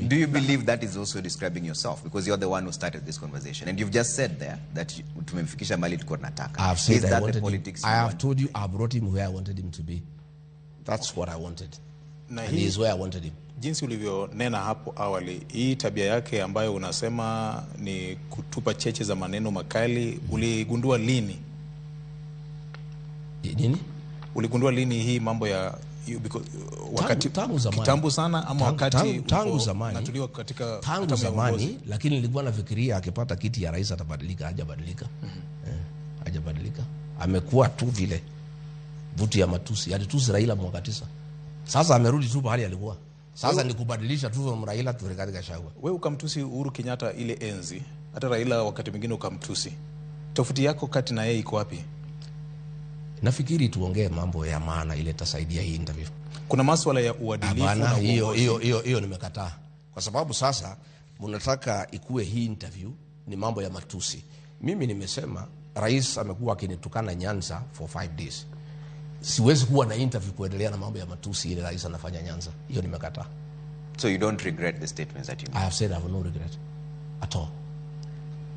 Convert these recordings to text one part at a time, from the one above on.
Do you believe that is also describing yourself? Because you're the one who started this conversation. And you've just said there that tumefikisha mali tuko tunataka. I have said is I that wanted the politics him. I have told you I brought him where I wanted him to be. That's what I wanted. And he is where I wanted him. Jinsi ulivyonena hapo awali, hii tabia yake ambayo unasema ni kutupa cheche za maneno makali, uligundua lini? Nini? Uligundua lini hii mambo ya wakati tangu zamani. Kitambo sana ama wakati tangu zamani. Natuliwa katika tangu zamani, lakini nilikuwa nafikiria akipata kiti ya rais atabadilika, hajabadilika. Hajabadilika. Amekuwa tu vile buti ya matusi. Alitusi Raila mwaka 9. Sasa amerudi tu pale alikuwa. Sasa ni kubadilisha tu Raila tu katika Gachagua. Wewe ukamtusi Uhuru Kenyatta ile enzi. Hata Raila wakati mwingine ukamtusi. Tofauti yako kati na yeye iko wapi? Nafikiri tuongee mambo ya maana ile tasaidia hii interview. Kuna masuala ya uadilifu na hiyo nimekataa. Kwa sababu sasa mnataka ikue hii interview ni mambo ya matusi. Mimi nimesema rais amekuwa akinitukana Nyanza for 5 days. Siwezi kuwa na interview kuendelea na mambo ya matusi ile rais anafanya Nyanza. Hiyo nimekataa. So you don't regret the statements that you made? I have said I have no regret at all.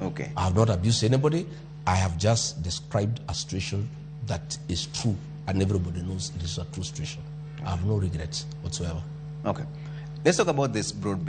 Okay. I have not abused anybody. I have just described a situation that is true and everybody knows it is a true situation. I have no regrets whatsoever. Okay. Let's talk about this broad-based